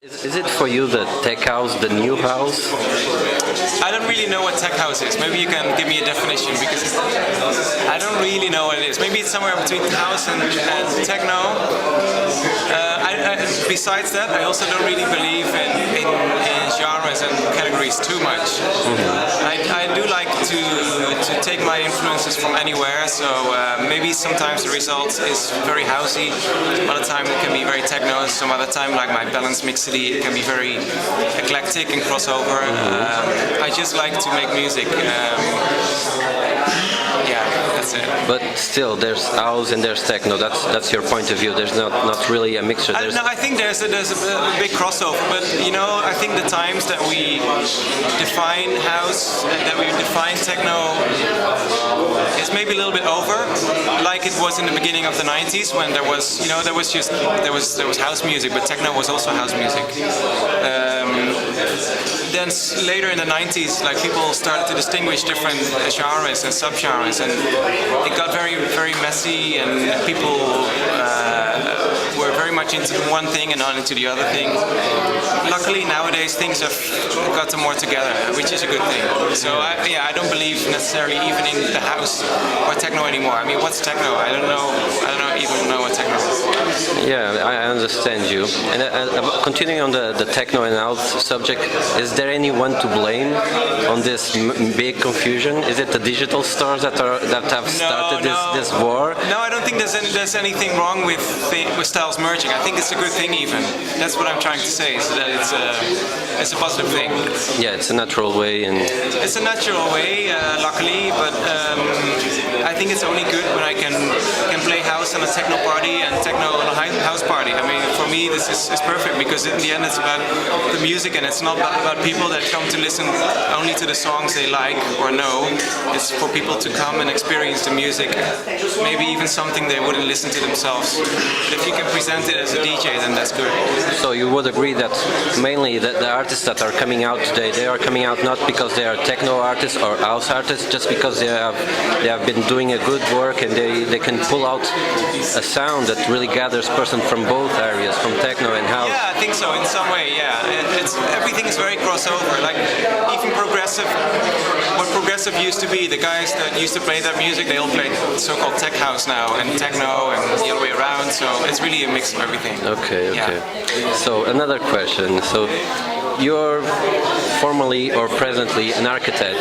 Is it for you the tech house, the new house? I don't really know what tech house is. Maybe you can give me a definition because I don't really know what it is. Maybe it's somewhere between house and techno. Besides that, I also don't really believe in genres and categories too much. I do like to take my influences from anywhere, so maybe sometimes the result is very housey, some other time it can be very techno, some other time like my balanced mix city, it can be very eclectic and crossover. I just like to make music. Yeah, that's it. But still, there's house and there's techno. That's your point of view. There's not really a mixture. No, I think there's a big crossover. But you know, I think the times that we define house and that we define techno is maybe a little bit over, like it was in the beginning of the '90s when there was house music, but techno was also house music. Then later in the '90s, like people started to distinguish different genres and subgenres, and it got very, very messy, and people were very much into one thing and not into the other thing. Luckily, nowadays things have gotten more together, which is a good thing. So I don't believe necessarily even in the house or techno anymore. I mean, what's techno? I don't even know what techno is. Yeah, I understand you. And continuing on the techno and house subject, is there anyone to blame on this big confusion? Is it the digital stars that have started this war? No, I don't think there's anything wrong with styles merging. I think it's a good thing even. That's what I'm trying to say, so that it's a positive thing. Yeah, it's a natural way. It's a natural way, luckily, but I think it's only good when I can play house on a techno party and techno on a house party. I mean, for me this is perfect because in the end it's about the music and it's not about people that come to listen only to the songs they like or know. It's for people to come and experience the music, maybe even something they wouldn't listen to themselves. But if you can present it as a DJ, then that's good. So you would agree that mainly the artists that are coming out today, they are coming out not because they are techno artists or house artists, just because they have been doing a good work and they can pull out a sound that really gathers person from both areas, from techno and house. Yeah, I think so in some way. Yeah, everything is very crossover. Like even progressive, what progressive used to be, the guys that used to play that music, they all play so-called tech house now and techno and the other way around. So it's really a mix of everything. Okay. Yeah. So another question. So you're formally or presently an architect.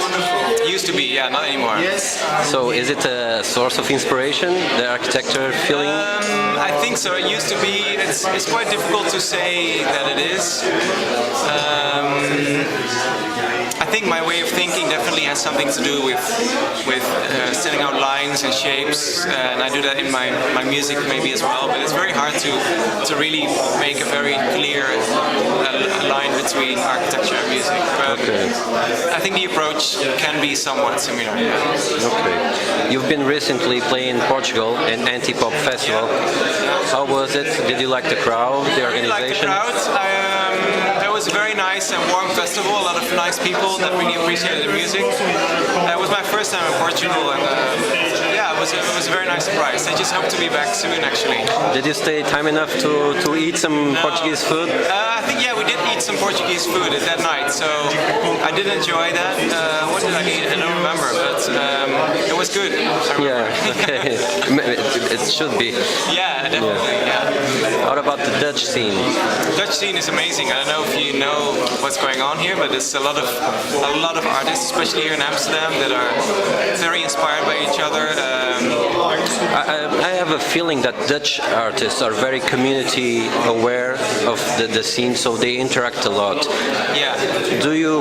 Used to be, yeah, not anymore. Yes. So is it a source of inspiration, the architecture feeling? I think so. It used to be. It's quite difficult to say that it is. I think my way of thinking definitely has something to do with setting out lines and shapes, and I do that in my music maybe as well. But it's very hard to really make a very clear line between architecture and music. But I think the approach can be somewhat similar. Yeah. Okay. You've been recently playing in Portugal in Anti-Pop Festival. How was it? Did you like the crowd, the organization? I really liked the crowd. It was a very nice and warm festival. A lot of nice people that really appreciated the music. It was my first time in Portugal, and it was a very nice surprise. I just hope to be back soon, actually. Did you stay time enough to eat some Portuguese food? I think we did eat some Portuguese food that night, so I did enjoy that. What did I eat? I don't remember, but it was good. Yeah, okay. It should be. Yeah, definitely. Yeah. What about the Dutch scene? Dutch scene is amazing. I don't know if you know what's going on here, but there's a lot of artists, especially here in Amsterdam, that are very inspired by each other. I have a feeling that Dutch artists are very community aware of the scene, so they interact a lot. Yeah. Do you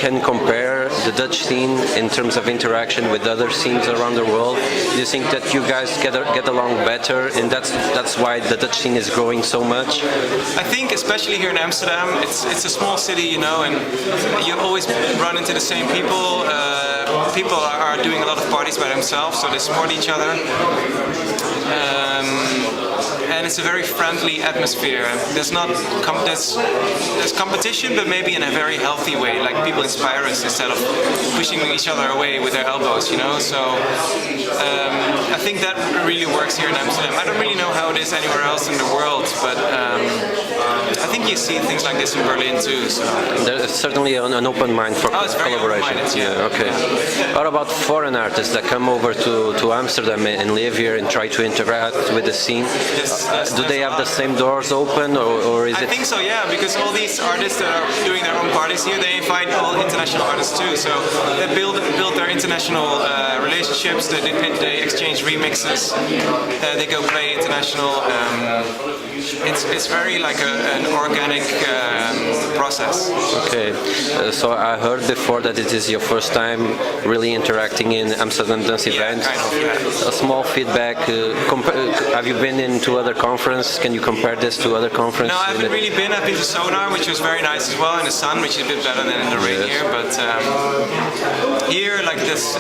can compare the Dutch scene in terms of interaction with other scenes around the world? Do you think that you guys get along better, and that's why the Dutch scene is growing so much? I think especially here in Amsterdam, it's a small city, you know, and you always run into the same people. People are doing a lot of parties by themselves, so they support each other. And it's a very friendly atmosphere. There's competition, but maybe in a very healthy way. Like people inspire us instead of pushing each other away with their elbows, you know. So I think that really works here in Amsterdam. I don't really know how it is anywhere else in the world, but I think you see things like this in Berlin too. So. There's certainly an open mind for it's very collaboration. open-minded, yeah. Okay. What about foreign artists that come over to Amsterdam and live here and try to interact with the scene? Do they have the same doors open, or is I it? think so, yeah, because all these artists that are doing their own parties here, they invite all international artists too. So they build their international relationships. They exchange remixes. They go play international. It's very like an organic process. Okay, so I heard before that it is your first time really interacting in Amsterdam dance events. Kind of, yeah. A small feedback. Have you been into other conferences? Can you compare this to other conferences? No, I haven't really been. I've been to Sonar, which was very nice as well, in the sun, which is a bit better than in the rain here. But here, like this,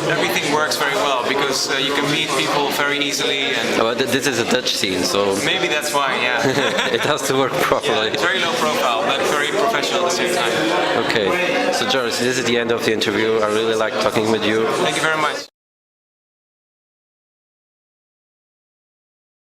everything works very well because you can meet people very easily. And This is a Dutch scene, so maybe that's why, yeah. it has to work properly. Yeah, it's very low profile, but very professional at the same time. Okay, so Joris, this is the end of the interview. I really like talking with you. Thank you very much.